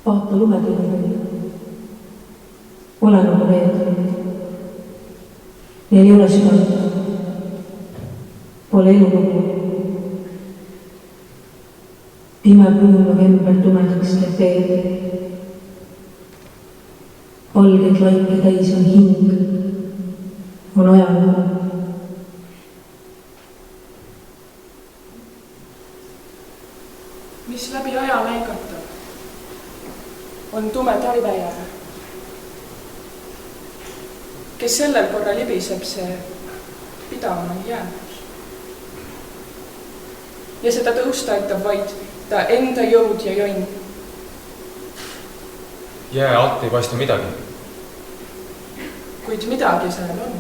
Vaata lumetõi. Ole nagu need. Neil ei ole südant. Pole elulugu. Pime pruun november tumedaks teeb teed. Valgeid laike täis on hing. On ajalugu. Mis läbi aja läikatab, on tume talvejää. Kes sellel korra libiseb, see pidama on jäänud. Ja seda tõusta aitab vaid ta enda jõud ja jonn. Jää alt ei paista midagi. Kuid midagi seal on.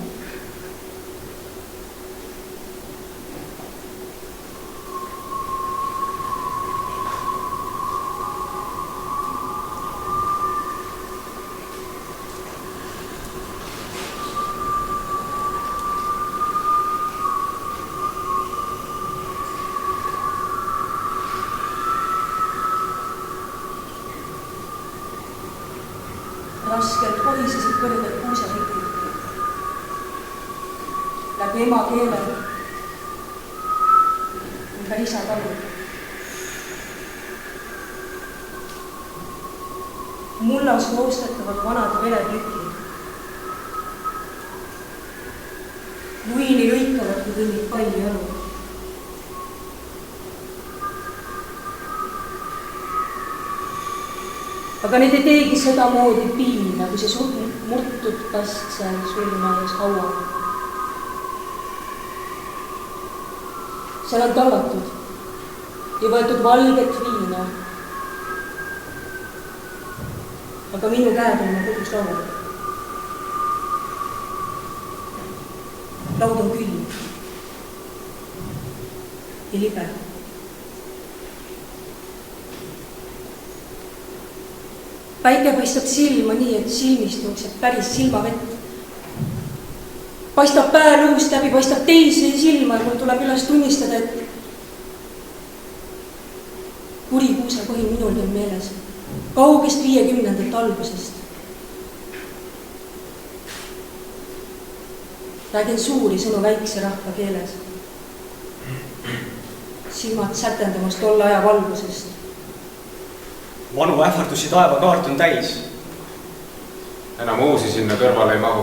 Raskelt kohisesid kõrged kuusehekid. Läbi ema keele ümber isa talu. Mullas koostetavad vanad vereplükid. Luini lõikavad, kui kõnnib palli jalu. Aga need ei teegi seda moodi piina, kui see murtud pask seal surmajas haua. Seal on tallatud ja võetud valget viina. Aga minu käed on kodus laual. Laud on külm ja libe. Päike paistab silma nii, et silmist jookseb päris silmavett. Paistab pää lõust läbi, paistab teisi silma ja mul tuleb üles tunnistada, et kurikuuse põhi minul on meeles. Kaugest 50. algusest. Räägin suuri sõnu väikse rahva keeles. Silmad sätendamas tolle aja valgusest. Vanu ähvardusi taevakaart on täis. Enam uusi sinna kõrvale ei mahu.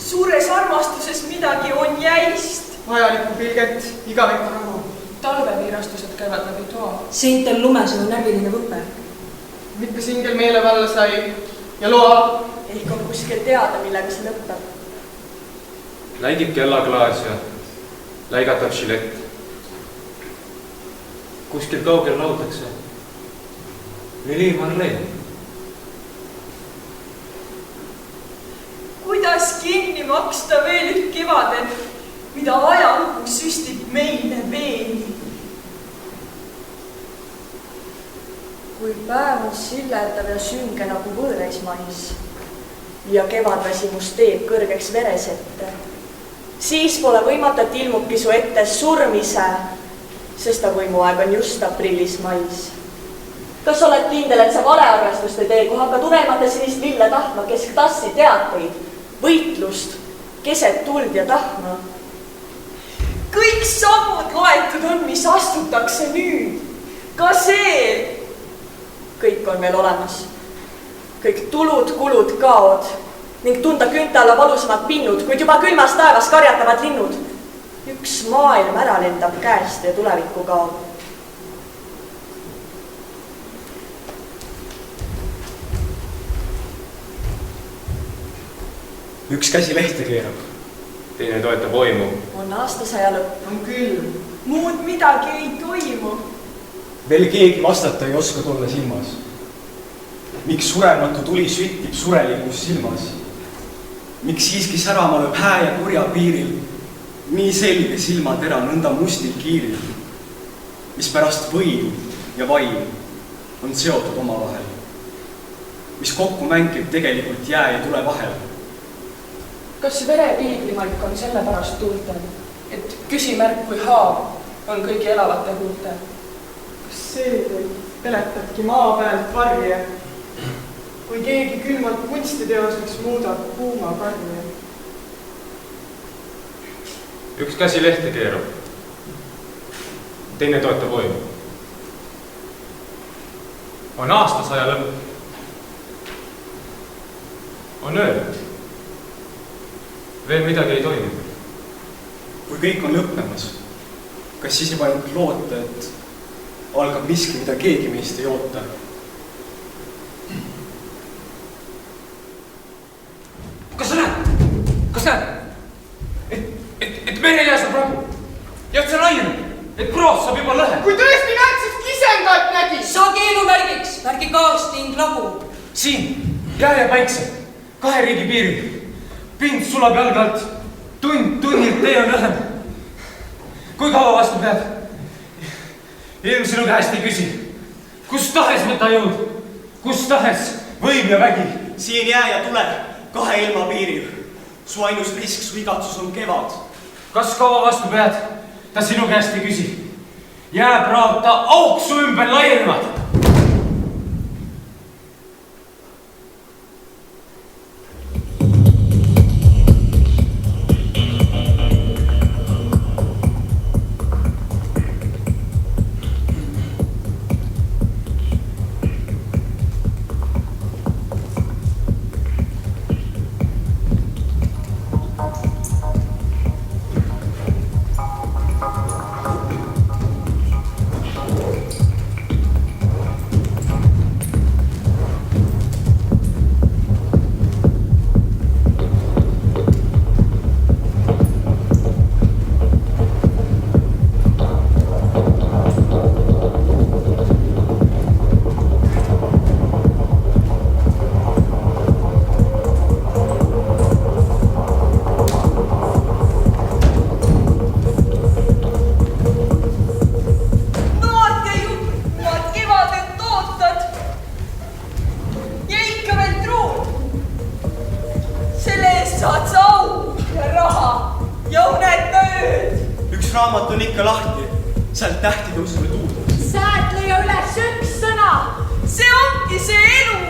Suures armastuses midagi on jäist. Vajalikku pilget, igavikku rahu. Talveviirastused käivad läbi toa. Seintel lumes on näbiline võpe. Mitte singel meele valla sai ja loa. Ehk on kuskil teada, millega see lõppeb. Läigib kellaklaas ja läigatab žilett. Kuskil kaugel lautakse. Vili Marleen. Kuidas kinni maksta veel üht kevadet, mida ajalugu süstib meile veel? Kui päev on sillerdav ja sünge nagu võõrais mais ja kevadväsimus teeb kõrgeks veresette, siis pole võimatu, et ilmubki su ette surm ise, sest ta võimuaeg on just aprillis-mais. Kas oled kindel, et sa valearvestust ei tee, kui hakkad unelmate sinist lille tahtma kesk tassi teateid, võitlust, keset tuld ja tahma? Kõik sammud loetud on, mis astutakse nüüd. Ka see. Kõik on veel olemas. Kõik tulud, kulud, kaod ning tunda künte alla valusamad pinnud, kuid juba külmas taevas karjatavad linnud. Üks maailm ära lendab käest ja tulevikku kaob. Üks käsi lehte keerab. Teine toetab oimu. On aastasaja lõpp. On küll. Muud midagi ei toimu. Veel keegi vastata ei oska tolle silmas. Miks surematu tuli süttib surelikus silmas? Miks siiski särama lööb hää ja kurja piiril? Nii selge silmatera nõnda mustil kiiril. Mis pärast võim ja vaim on seotud omavahel. Mis kokku mängib tegelikult jää ja tule vahel. Kas verepiiglimaik on selle pärast tuultel, et küsimärk kui haav on kõigi elavate huultel? Kas see teid peletabki maa pealt varje kui keegi külmalt kunstiteoseks muudab kuuma karja. üks käsi lehte keerub, teine toetab oimu. on aastasaja lõpp. on öö. veel midagi ei toimu. kui kõik on lõppemas, kas siis juba ainult loota, et algab miski, mida keegi meist ei oota? Kas sa näed, et merel jääsab rahu ja et see laieneb, et proos saab juba lõhe. kui tõesti näed, siis kisendat nägi. sa keelumärgiks, märgi gaas ning lagu. Siin, jää ja päikse, kahe riigi piiril. Pind sulab jalge alt, tunnilt tee on õhem. Kui kaua vastu pead? Ilm sinu käest ei küsi. Kus tahes võta jõud, kus tahes võim ja vägi. Siin jää ja tule, kahe ilma piiril. Su ainus risk, su igatsus on kevad. Kas kaua vastu pead? Ta sinu käest ei küsi. Jääb raota auk su ümber laienevad. raamat on ikka lahti, sealt tähti tõuseb tuud. Sääd leia üles üks sõna, see ongi see elu.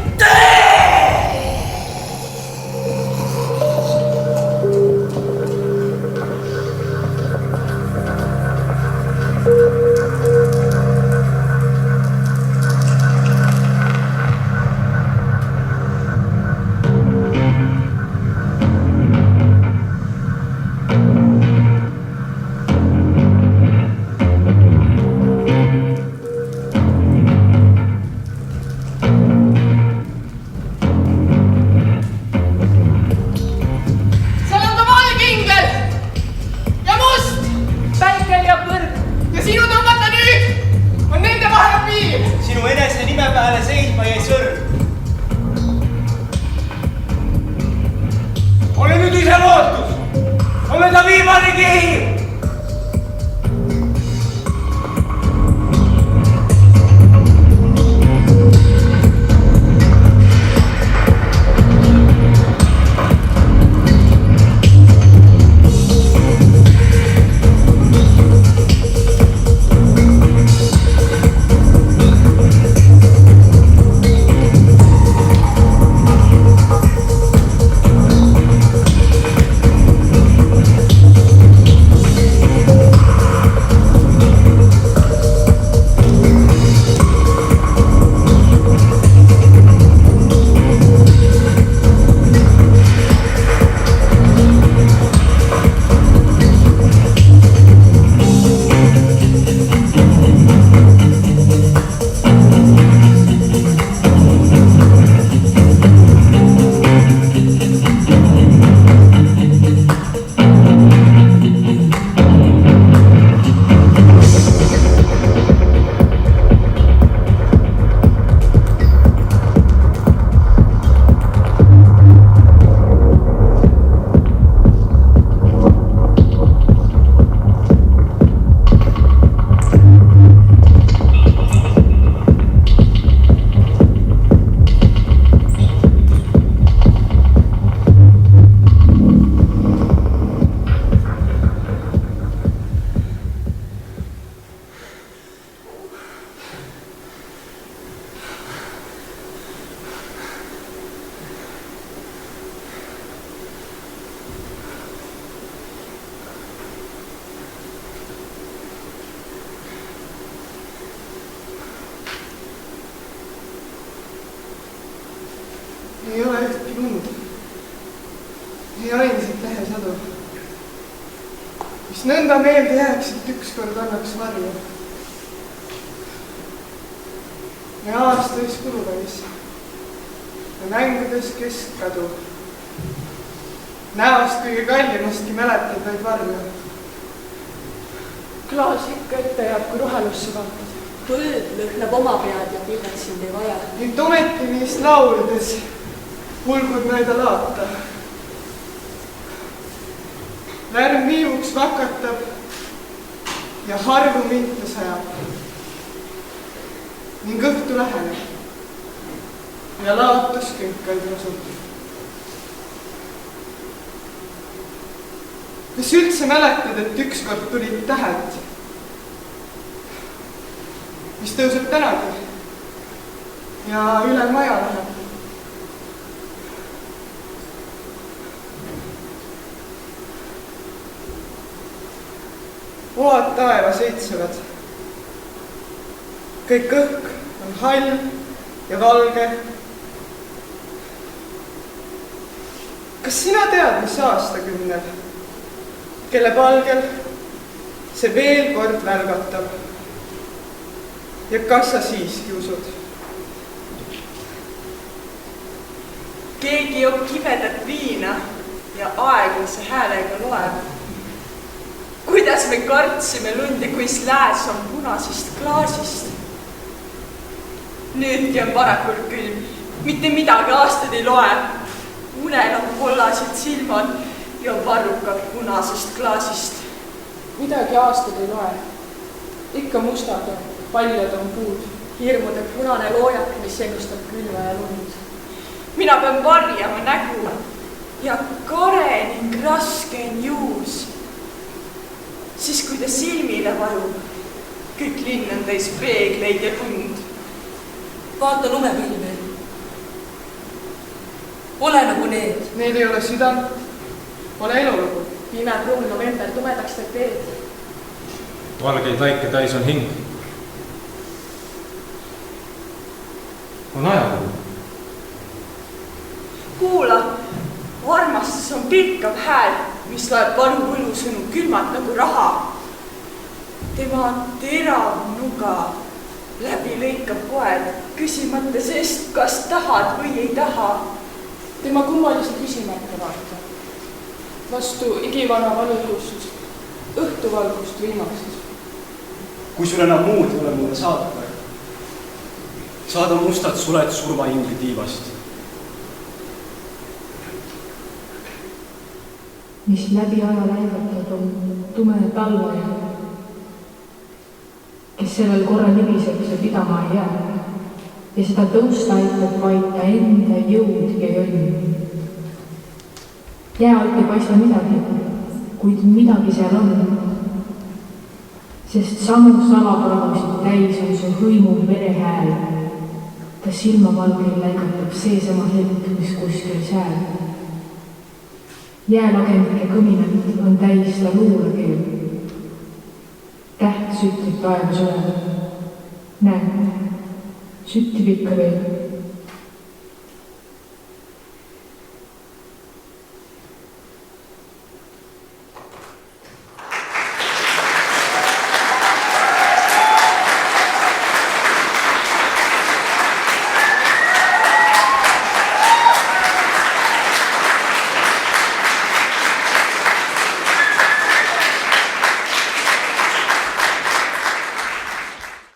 ei ole ühtki lund. ei ainsat lehesadu, mis nõnda meelde jääks, et ükskord annaks varju. ja aastates kulutäis ja mängudes keskkadu. näost kõige kallimastki mäletad vaid varju. klaas ikka ette jääb, kui rohelusse vaatad. põld lõhnab oma pead ja pilved sind ei vaja. ning ometi neist lauludes hulgud mööda laata. lärm viivuks vakatab ja harvu minte sajab. ning õhtu läheneb ja laotus künkaid rusub. kas üldse mäletad, et ükskord tulid tähed, mis tõuseb tänagi ja üle maja läheb? oad taevas õitsevad. kõik õhk on hall ja valge. kas sina tead, mis aastakümnel, kelle palgel see veel kord välgatab? ja kas sa siiski usud? keegi joob kibedat viina ja aeglase häälega loeb. kuidas me kartsime lund ja kuis lääs on punasest klaasist. nüüdki on varakult külm, mitte midagi aastad ei loe. unel on kollased silmad ja varrukad punasest klaasist. midagi aastad ei loe. ikka mustad on, paljad on puud. hirmude punane loojak, mis ennustab külma ja lund. mina pean varjama nägu ja kare ning raske on juus. siis, kui ta silmile vajub, kõik linn on täis peegleid ja lund. vaata lumepilvi. ole nagu need. Neil ei ole südant, pole elulugu. pime pruun november tumedaks teeb teed. valgeid laike täis on hing. on ajalugu. kuula, armastus on pilkav hääl, mis loeb vanu võlusõnu külmad nagu raha. tema on terav nuga, läbi lõikab koer, küsimata sest, kas tahad või ei taha. tema kummalisi küsimärke vaata. vastu igivana valgust, õhtuvalgust viimast. kui sul enam muud ei ole mulle saata, saada mustad suled surmaingli tiivast. mis läbi aja läigatud on tume talvaja, kes sellel korral libiseks ja pidama ei jää ja seda tõusta aitab vaid ta enda jõud ja jõnn. jää alt ei paista midagi, kuid midagi seal on, sest samu salapragusid täis on su hõimuv verehääl. ta silmavalgel läigatab seesama hetk, mis kuskil sääl. Jäälagennike kõminad on täis ta luulekeel. täht süttib taevas üle. näe, süttib ikka veel.